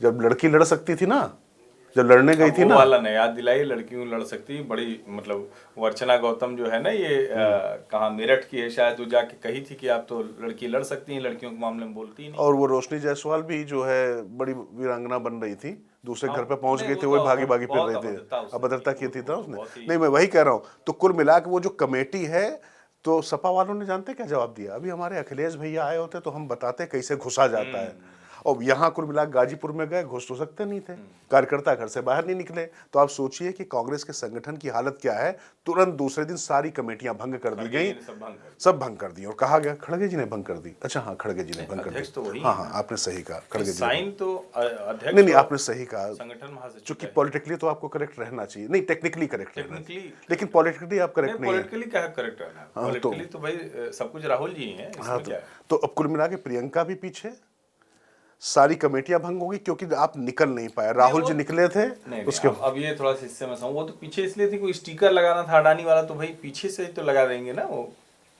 Speaker 1: जब लड़की लड़ सकती थी ना, जब लड़ने गई थी ना,
Speaker 2: वाला ने याद दिलाई, लड़कियों लड़ सकती बड़ी, मतलब वर्चना गौतम जो है ना, ये कहाँ मेरठ की है शायद, वो जाके कही थी कि आप तो लड़की लड़ सकती हैं, लड़कियों के मामले में बोलती ही नहीं।
Speaker 1: और वो रोशनी जायसवाल भी जो है बड़ी वीरांगना बन रही थी, दूसरे घर पे पहुंच गई थी, वही भागी भागी फिर रहे थे, अभद्रता की थी था उसने। नहीं, मैं वही कह रहा हूँ। तो कुल मिला के वो जो कमेटी है, तो सपा वालों ने जानते क्या जवाब दिया? अभी हमारे अखिलेश भैया आए होते तो हम बताते कैसे घुसा जाता है। और यहाँ कुल मिला गाजीपुर में गए, घुस तो सकते नहीं थे, कार्यकर्ता घर से बाहर नहीं निकले। तो आप सोचिए कि कांग्रेस के संगठन की हालत क्या है। तुरंत दूसरे दिन सारी कमेटियां भंग कर दी गई, सब भंग कर दी। और कहा गया खड़गे जी ने भंग कर दी। अच्छा हाँ, खड़गे जी ने भंग कर दी। हाँ, आपने सही कहा, खड़गे जी।
Speaker 2: साइन तो अध्यक्ष,
Speaker 1: नहीं, आपने सही कहा।
Speaker 2: संगठन महासचिव,
Speaker 1: चूंकि पॉलिटिकली तो आपको करेक्ट रहना चाहिए, नहीं टेक्निकली करेक्ट रहना चाहिए, लेकिन पॉलिटिकली आप करेक्ट नहीं है।
Speaker 2: पॉलिटिकली क्या करेक्ट रहना? पॉलिटिकली तो भाई सब कुछ राहुल जी हैं, इसमें क्या है?
Speaker 1: तो अब कुल मिला के प्रियंका भी पीछे, सारी कमेटियां भंग होगी क्योंकि आप निकल नहीं पाए। राहुल जी निकले थे।
Speaker 2: उसके अब ये थोड़ा सा इससे मैं समझ, वो तो पीछे इसलिए थी, कोई स्टिकर लगाना था अडानी वाला, तो भाई पीछे से तो लगा देंगे ना, वो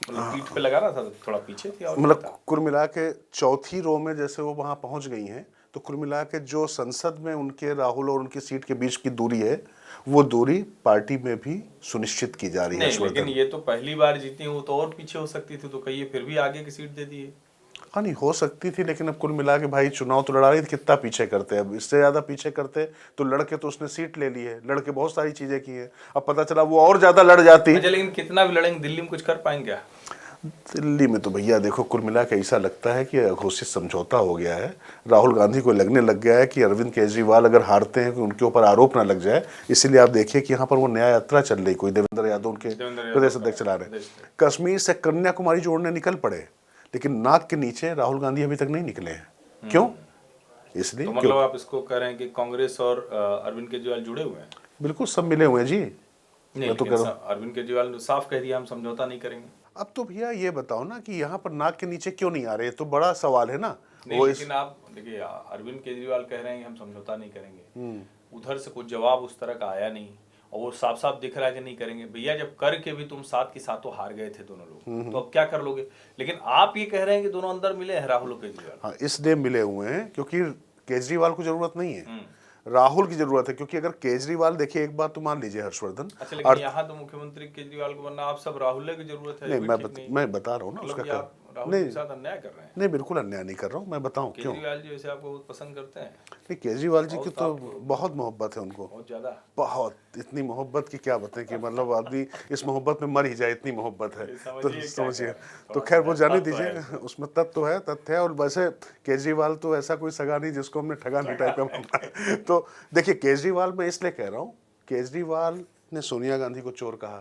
Speaker 2: मतलब पीठ पे लगाना था, तो थोड़ा पीछे थी। और
Speaker 1: मतलब कुल मिला के चौथी रो में जैसे वो वहां पहुंच गई हैं, तो कुल मिला के जो संसद में उनके राहुल और उनकी सीट के बीच की दूरी है, वो दूरी पार्टी में भी सुनिश्चित की जा रही है।
Speaker 2: लेकिन ये तो पहली बार जीती, वो तो और पीछे हो सकती थी, तो कहिए फिर भी आगे की सीट दे दी है।
Speaker 1: हाँ, नहीं हो सकती थी, लेकिन अब कुल मिला के भाई चुनाव तो लड़ा रही थी, कितना पीछे करते, अब इससे ज्यादा पीछे करते तो लड़के तो उसने सीट ले ली है, लड़के बहुत सारी चीजें की है। अब पता चला वो और ज्यादा लड़ जाती।
Speaker 2: अच्छा, लेकिन कितना भी लड़ेंगे, दिल्ली में कुछ कर पाएंगे क्या?
Speaker 1: दिल्ली में तो भैया देखो, कुल मिला के ऐसा लगता है कि घोषित समझौता हो गया है। राहुल गांधी को लगने लग गया है कि अरविंद केजरीवाल अगर हारते हैं कि उनके ऊपर आरोप ना लग जाए, इसीलिए आप देखिए कि यहाँ पर वो न्याय यात्रा चल रही, कोई देवेंद्र यादव उनके प्रदेश अध्यक्ष चला रहे, कश्मीर से कन्याकुमारी जोड़ने निकल पड़े, लेकिन नाक के नीचे राहुल गांधी अभी तक नहीं निकले हैं। क्यों? इसलिए
Speaker 2: तो मतलब आप इसको कह रहे हैं कि कांग्रेस और अरविंद केजरीवाल जुड़े हुए हैं?
Speaker 1: बिल्कुल सब मिले हुए हैं जी।
Speaker 2: नहीं,
Speaker 1: मैं तो
Speaker 2: लेकिन
Speaker 1: कह रहा हूँ
Speaker 2: अरविंद केजरीवाल ने साफ कह दिया हम समझौता नहीं करेंगे।
Speaker 1: अब तो भैया ये बताओ ना कि यहाँ पर नाक के नीचे क्यों नहीं आ रहे, ये तो बड़ा सवाल है ना।
Speaker 2: नहीं,
Speaker 1: वो
Speaker 2: लेकिन आप देखिए, अरविंद केजरीवाल कह रहे हैं कि हम समझौता नहीं करेंगे,
Speaker 1: हम्म।
Speaker 2: उधर से कुछ जवाब उस तरह का आया नहीं, और वो साफ साफ दिख रहा है कि नहीं करेंगे। भैया जब करके भी तुम साथ के साथों हार गए थे दोनों लोग, तो अब क्या कर लोगे? लेकिन आप ये कह रहे हैं कि दोनों अंदर मिले हैं, राहुल और केजरीवाल।
Speaker 1: हाँ, इसलिए मिले हुए हैं क्योंकि केजरीवाल को जरूरत नहीं है,
Speaker 2: हम्म।
Speaker 1: राहुल की जरूरत है। क्योंकि अगर केजरीवाल, देखिए एक बात तो मान लीजिए हर्षवर्धन,
Speaker 2: अच्छा, लेकिन यहाँ तो मुख्यमंत्री केजरीवाल को बनना, आप सब राहुल की जरूरत है, ये
Speaker 1: नहीं
Speaker 2: भी ठीक नहीं।
Speaker 1: मैं बता रहा हूँ ना
Speaker 2: मतलब
Speaker 1: उसका
Speaker 2: ये
Speaker 1: क्या।
Speaker 2: आप राहुल
Speaker 1: नहीं
Speaker 2: के साथ अन्याय कर रहे हैं।
Speaker 1: नहीं, बिल्कुल अन्याय नहीं कर रहा हूँ, मैं बताऊँ क्यों।
Speaker 2: केजरीवाल जी वैसे आपको बहुत पसंद करते हैं,
Speaker 1: नहीं, केजरीवाल जी की
Speaker 2: बहुत
Speaker 1: तो
Speaker 2: आपको-
Speaker 1: बहुत मोहब्बत है उनको,
Speaker 2: बहुत ज्यादा।
Speaker 1: बहुत, इतनी मोहब्बत की क्या बताएं कि मतलब आदमी इस मोहब्बत में मर ही जाए, इतनी मोहब्बत है।
Speaker 2: ये
Speaker 1: तो
Speaker 2: समझिए क्या
Speaker 1: समझिए,
Speaker 2: कह रहे हैं।
Speaker 1: तो
Speaker 2: थोड़ा
Speaker 1: खैर वो
Speaker 2: सा
Speaker 1: जाने
Speaker 2: तत्व है
Speaker 1: दीजिए,
Speaker 2: इसमें।
Speaker 1: उसमें तत्व है, तथ्य है। और वैसे केजरीवाल तो ऐसा कोई सगा नहीं जिसको हमने ठगा नहीं टाइप का मामला है। तो देखिए केजरीवाल मैं इसलिए कह रहा हूँ, केजरीवाल ने सोनिया गांधी को चोर कहा,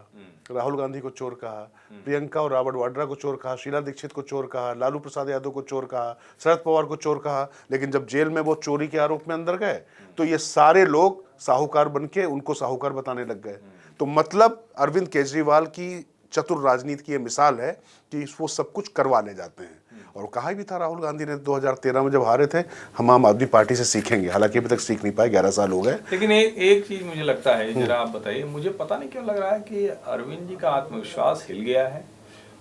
Speaker 1: राहुल गांधी को चोर कहा, प्रियंका और रॉबर्ट वाड्रा को चोर कहा, शीला दीक्षित को चोर कहा, लालू प्रसाद यादव को चोर कहा, शरद पवार को चोर कहा। लेकिन जब जेल में वो चोरी के आरोप में अंदर गए तो ये सारे लोग साहूकार बन के उनको साहूकार बताने लग गए। तो मतलब अरविंद केजरीवाल की चतुर राजनीति की ये मिसाल है कि वो सब कुछ करवा ले जाते हैं। और कहा भी था राहुल गांधी ने 2013 में जब हारे थे, हम आम आदमी पार्टी से सीखेंगे। हालांकि अभी तक सीख नहीं पाए, 11 साल हो गए।
Speaker 2: लेकिन एक चीज मुझे लगता है, जरा आप बताइए, मुझे पता नहीं क्यों लग रहा है कि अरविंद जी का आत्मविश्वास हिल गया है,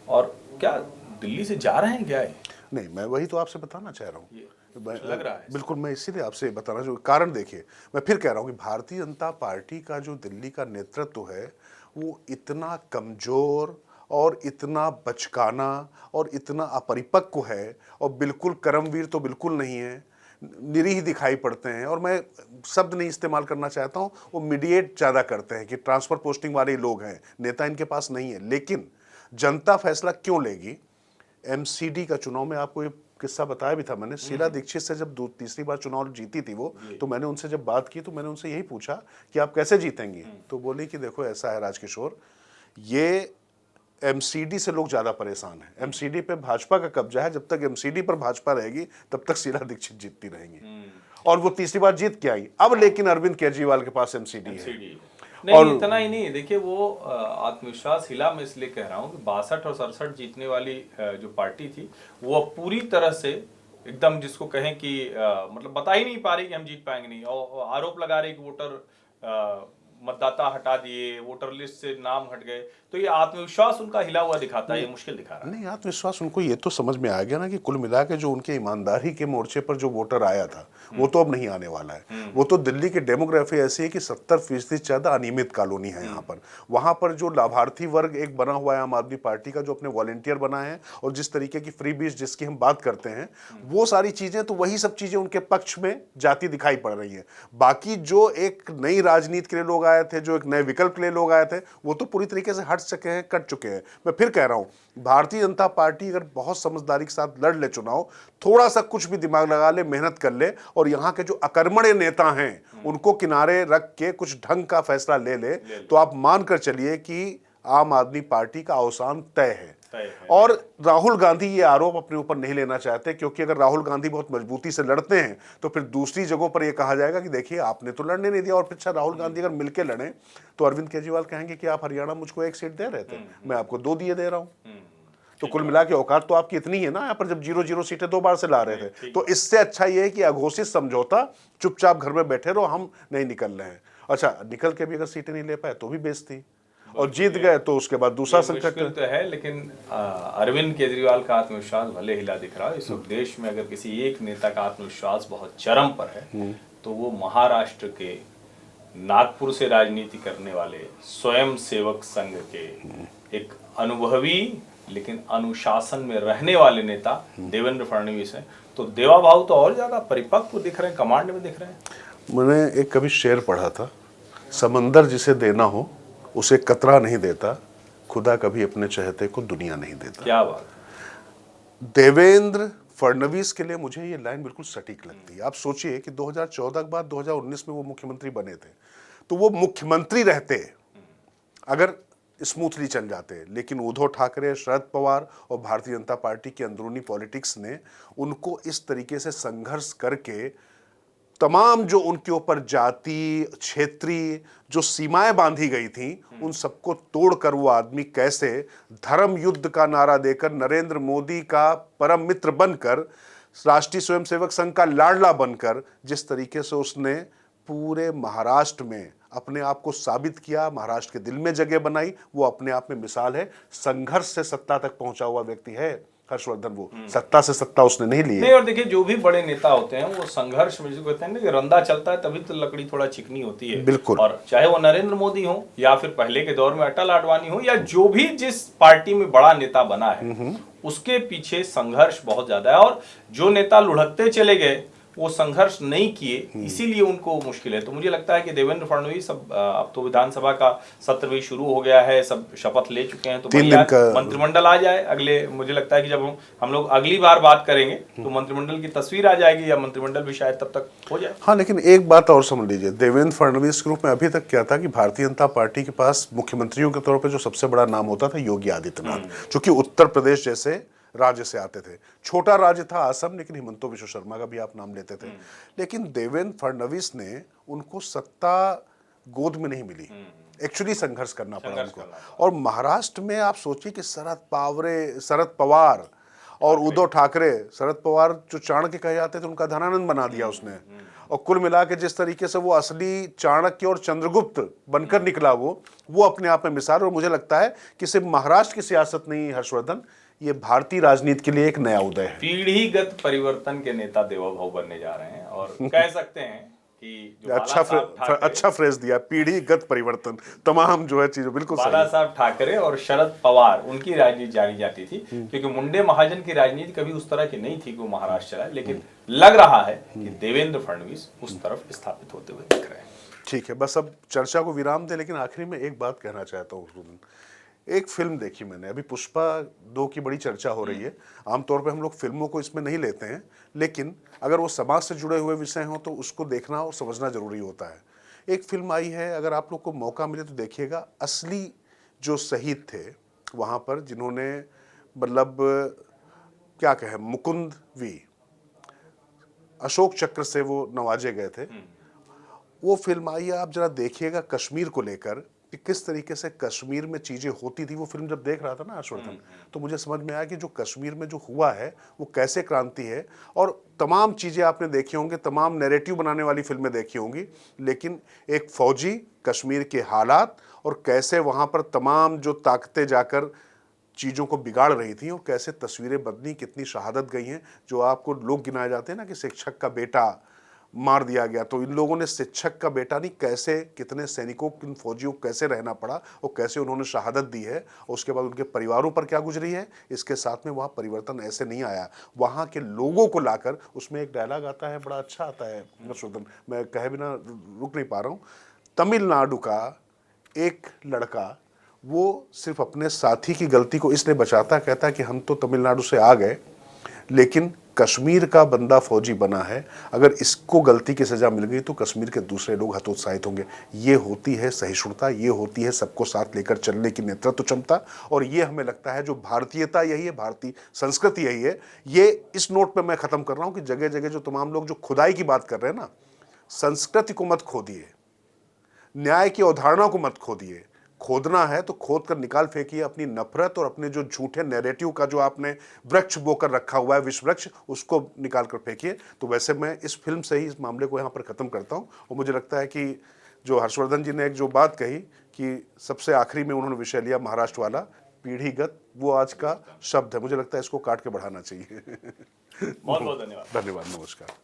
Speaker 2: और क्या दिल्ली से जा रहे हैं क्या ये?
Speaker 1: नहीं, मैं वही तो आपसे बताना चाह रहा हूँ।
Speaker 2: ये कुछ लग रहा है।
Speaker 1: बिल्कुल, मैं इसीलिए आपसे बताना जो कारण देखिए, मैं फिर कह रहा हूँ कि भारतीय जनता पार्टी का जो दिल्ली का नेतृत्व है वो इतना कमजोर और इतना बचकाना और इतना अपरिपक्व है, और बिल्कुल कर्मवीर तो बिल्कुल नहीं है, निरीह दिखाई पड़ते हैं। और मैं शब्द नहीं इस्तेमाल करना चाहता हूँ, वो मीडिएट ज़्यादा करते हैं कि ट्रांसफर पोस्टिंग वाले लोग हैं, नेता इनके पास नहीं है। लेकिन जनता फैसला क्यों लेगी? एमसीडी का चुनाव में आपको ये किस्सा बताया भी था मैंने, शीला दीक्षित से जब तीसरी बार चुनाव जीती थी वो, तो मैंने उनसे जब बात की तो मैंने उनसे यही पूछा कि आप कैसे जीतेंगी। तो बोली कि देखो ऐसा है राजकिशोर, ये एमसीडी से लोग ज्यादा परेशान हैं, एमसीडी पे भाजपा का कब्जा है, जब तक एमसीडी पर भाजपा रहेगी तब तक शीला दीक्षित जीतती रहेंगी। और वो तीसरी बार जीत के आई। अब लेकिन अरविंद केजरीवाल के पास एमसीडी है।
Speaker 2: नहीं,
Speaker 1: और
Speaker 2: इतना ही नहीं, देखिए वो आत्मविश्वास हिला, मैं इसलिए कह रहा हूँ कि 62 और 67 जीतने वाली जो पार्टी थी, वो अब पूरी तरह से एकदम, जिसको कहें कि मतलब बता ही नहीं पा रही कि हम जीत पाएंगे नहीं, और आरोप लगा रही कि वोटर मतदाता हटा दिए, वोटर लिस्ट से नाम हट गए। तो ये आत्मविश्वास उनका हिला हुआ दिखाता है, ये मुश्किल दिखा रहा है।
Speaker 1: नहीं, आत्मविश्वास उनको ये तो समझ में आ गया ना कि कुल मिला के जो उनके ईमानदारी के मोर्चे पर जो वोटर आया था वो तो अब नहीं आने वाला है। वो तो दिल्ली की डेमोग्राफी ऐसी है कि 70% से ज्यादा अनियमित कॉलोनी है यहाँ पर। वहां पर जो लाभार्थी वर्ग एक बना हुआ है आम आदमी पार्टी का, जो अपने वॉलेंटियर बना है, और जिस तरीके की फ्री बीज जिसकी हम बात करते हैं, वो सारी चीजें, तो वही सब चीजें उनके पक्ष में जाती दिखाई पड़ रही है। बाकी जो एक नई राजनीति के लिए लोग आए थे, जो एक नए विकल्प के लिए लोग आए थे, वो तो पूरी तरीके से हट चुके हैं, कट चुके हैं। मैं फिर कह रहा हूं, भारतीय जनता पार्टी अगर बहुत समझदारी के साथ लड़ ले चुनाव, थोड़ा सा कुछ भी दिमाग लगा ले, मेहनत कर ले, और यहाँ के जो अकर्मण्य नेता हैं उनको किनारे रख के कुछ ढंग का फैसला ले ले, तो आप मानकर चलिए कि आम आदमी पार्टी का अवसान तय है। और राहुल गांधी ये आरोप अपने ऊपर नहीं लेना चाहते, क्योंकि अगर राहुल गांधी बहुत मजबूती से लड़ते हैं तो फिर दूसरी जगहों पर यह कहा जाएगा कि देखिए आपने तो लड़ने नहीं दिया, और फिर राहुल गांधी अगर मिलकर लड़े तो अरविंद केजरीवाल कहेंगे कि आप हरियाणा मुझको 1 सीट दे रहे थे, मैं आपको 2 दिए दे रहा हूं। तो कुल मिला के औकात तो आपकी इतनी है ना, यहाँ पर जब 0-0 सीटें 2 बार से ला रहे थे। तो इससे अच्छा ये है कि अघोषित समझौता, चुपचाप घर में बैठे रहो, हम नहीं निकल रहे हैं। अच्छा, निकल के भी अगर सीटें नहीं ले पाए तो भी बेइज्जती, और जीत गए तो उसके बाद दूसरा संकट
Speaker 2: मुश्किल तो है। लेकिन अरविंद केजरीवाल का आत्मविश्वास भले हिला दिख रहा है। इस देश में अगर किसी एक नेता का आत्मविश्वास बहुत चरम पर है तो वो महाराष्ट्र के नागपुर से राजनीति करने वाले स्वयं सेवक संघ के एक अनुभवी लेकिन अनुशासन में रहने वाले नेता देवेंद्र फडणवीस हैं। तो देवा भाव तो और ज्यादा परिपक्व दिख रहे हैं, कमांड में दिख रहे हैं।
Speaker 1: मैंने एक कभी शेर पढ़ा था, समंदर जिसे देना हो उसे कतरा नहीं देता, खुदा कभी अपने चहेते को दुनिया नहीं देता।
Speaker 2: क्या बात।
Speaker 1: देवेंद्र फडणवीस के लिए मुझे ये लाइन बिल्कुल सटीक लगती है। आप सोचिए कि 2014 के बाद 2019 में वो मुख्यमंत्री बने थे, तो वो मुख्यमंत्री रहते अगर स्मूथली चल जाते, लेकिन उद्धव ठाकरे, शरद पवार और भारतीय जनता पार्टी की अंदरूनी पॉलिटिक्स ने उनको इस तरीके से संघर्ष करके तमाम जो उनके ऊपर जाति क्षेत्रीय जो सीमाएं बांधी गई थी, उन सबको तोड़कर वो आदमी कैसे धर्म युद्ध का नारा देकर नरेंद्र मोदी का परम मित्र बनकर राष्ट्रीय स्वयंसेवक संघ का लाडला बनकर जिस तरीके से उसने पूरे महाराष्ट्र में अपने आप को साबित किया, महाराष्ट्र के दिल में जगह बनाई, वो अपने आप में मिसाल है। संघर्ष से सत्ता तक पहुंचा हुआ व्यक्ति है हर्षवर्धन। वो सत्ता से सत्ता उसने नहीं ली है।
Speaker 2: नहीं, और देखिए जो भी बड़े नेता होते हैं वो संघर्ष में, जिसको कहते हैं ना कि रंदा चलता है तभी तो लकड़ी थोड़ा चिकनी होती है।
Speaker 1: बिल्कुल।
Speaker 2: और चाहे वो नरेंद्र मोदी हो या फिर पहले के दौर में अटल आडवाणी हो या जो भी जिस पार्टी में बड़ा नेता बना है, उसके पीछे संघर्ष बहुत ज्यादा है। और जो नेता लुढ़कते चले गए, वो संघर्ष नहीं किए, इसीलिए उनको मुश्किल है। तो मुझे लगता है कि देवेंद्र फडणवीस अब तो विधानसभा का सत्र भी शुरू हो गया है, सब शपथ ले चुके हैं, तो बढ़िया मंत्रिमंडल आ जाए अगले। मुझे लगता है कि जब हम लोग अगली बार बात करेंगे तो मंत्रिमंडल की तस्वीर आ जाएगी, या मंत्रिमंडल भी शायद तब तक हो जाए।
Speaker 1: हाँ, लेकिन एक बात और समझ लीजिए, देवेंद्र फडणवीस के रूप में अभी तक क्या था कि भारतीय जनता पार्टी के पास मुख्यमंत्रियों के तौर पर जो सबसे बड़ा नाम होता था योगी आदित्यनाथ, जो कि उत्तर प्रदेश जैसे राज्य से आते थे। छोटा राज्य था असम, लेकिन हिमंतो विश्व शर्मा का भी आप नाम लेते थे। लेकिन देवेंद्र फडणवीस ने उनको सत्ता गोद में नहीं मिली, एक्चुअली संघर्ष करना पड़ा उनको। और महाराष्ट्र में आप सोचिए कि शरद पवार और उद्धव ठाकरे, शरद पवार जो चाणक्य कहे जाते थे, उनका धनानंद बना दिया उसने। और कुल मिला के जिस तरीके से वो असली चाणक्य और चंद्रगुप्त बनकर निकला, वो अपने आप में मिसाल। और मुझे लगता है कि सिर्फ महाराष्ट्र की सियासत नहीं, हर्षवर्धन, ये भारतीय राजनीति के लिए एक नया उदय है।
Speaker 2: पीढ़ीगत परिवर्तन के नेता देवाभाऊ बनने जा रहे हैं, और कह सकते हैं कि जो
Speaker 1: अच्छा फ्रेज दिया, पीढ़ीगत परिवर्तन। तमाम जो है चीजें बिल्कुल सही।
Speaker 2: बाला साहब ठाकरे और शरद पवार, उनकी राजनीति जानी जाती थी, क्योंकि मुंडे महाजन की राजनीति कभी उस तरह की नहीं थी कि वो महाराष्ट्र चलाए। लेकिन लग रहा है कि देवेंद्र फडणवीस उस तरफ स्थापित होते हुए दिख रहे हैं।
Speaker 1: ठीक है, बस अब चर्चा को विराम दे, लेकिन आखिरी में एक बात कहना चाहता हूँ। एक फिल्म देखी मैंने अभी, पुष्पा 2 की बड़ी चर्चा हो रही है। आमतौर पे हम लोग फिल्मों को इसमें नहीं लेते हैं, लेकिन अगर वो समाज से जुड़े हुए विषय हों तो उसको देखना और समझना जरूरी होता है। एक फिल्म आई है, अगर आप लोग को मौका मिले तो देखिएगा। असली जो शहीद थे वहाँ पर, जिन्होंने मतलब क्या कहें, मुकुंद वी अशोक चक्र से वो नवाजे गए थे, वो फिल्म आई है। आप जरा देखिएगा कश्मीर को लेकर कि किस तरीके से कश्मीर में चीजें होती थी। वो फिल्म जब देख रहा था ना हर्षवर्धन, तो मुझे समझ में आया कि जो कश्मीर में जो हुआ है वो कैसे क्रांति है। और तमाम चीजें आपने देखी होंगी, तमाम नैरेटिव बनाने वाली फिल्में देखी होंगी, लेकिन एक फौजी, कश्मीर के हालात, और कैसे वहां पर तमाम जो ताकतें जाकर चीज़ों को बिगाड़ रही थी, और कैसे तस्वीरें बदली, कितनी शहादत गई हैं। जो आपको लोग गिनाए जाते हैं ना कि शिक्षक का बेटा मार दिया गया, तो इन लोगों ने शिक्षक का बेटा नहीं, कैसे कितने सैनिकों, किन फौजियों को कैसे रहना पड़ा और कैसे उन्होंने शहादत दी है, और उसके बाद उनके परिवारों पर क्या गुजरी है। इसके साथ में वहाँ परिवर्तन ऐसे नहीं आया, वहाँ के लोगों को लाकर। उसमें एक डायलॉग आता है, बड़ा अच्छा आता है हर्षवर्धन, मैं कहे बिना रुक नहीं पा रहा हूँ। तमिलनाडु का एक लड़का, वो सिर्फ अपने साथी की गलती को इसलिए बचाता, कहता है कि हम तो तमिलनाडु से आ गए, लेकिन कश्मीर का बंदा फौजी बना है, अगर इसको गलती की सजा मिल गई तो कश्मीर के दूसरे लोग हतोत्साहित होंगे। ये होती है सहिष्णुता, ये होती है सबको साथ लेकर चलने की नेतृत्व क्षमता। और ये हमें लगता है जो भारतीयता यही है, भारतीय संस्कृति यही है। ये इस नोट पे मैं खत्म कर रहा हूं कि जगह जगह जो तमाम लोग जो खुदाई की बात कर रहे हैं ना, संस्कृति को मत खोदिए, न्याय की अवधारणा को मत खोदिए। खोदना है तो खोद कर निकाल फेंकिए अपनी नफरत और अपने जो झूठे नैरेटिव का जो आपने वृक्ष बोकर रखा हुआ है, विश्व वृक्ष, उसको निकाल कर फेंकिए। तो वैसे मैं इस फिल्म से ही इस मामले को यहाँ पर ख़त्म करता हूँ। और मुझे लगता है कि जो हर्षवर्धन जी ने एक जो बात कही कि सबसे आखिरी में उन्होंने विषय लिया महाराष्ट्र वाला, पीढ़ीगत, वो आज का शब्द है। मुझे लगता है इसको काट के बढ़ाना चाहिए।
Speaker 2: बहुत बहुत धन्यवाद।
Speaker 1: धन्यवाद, नमस्कार।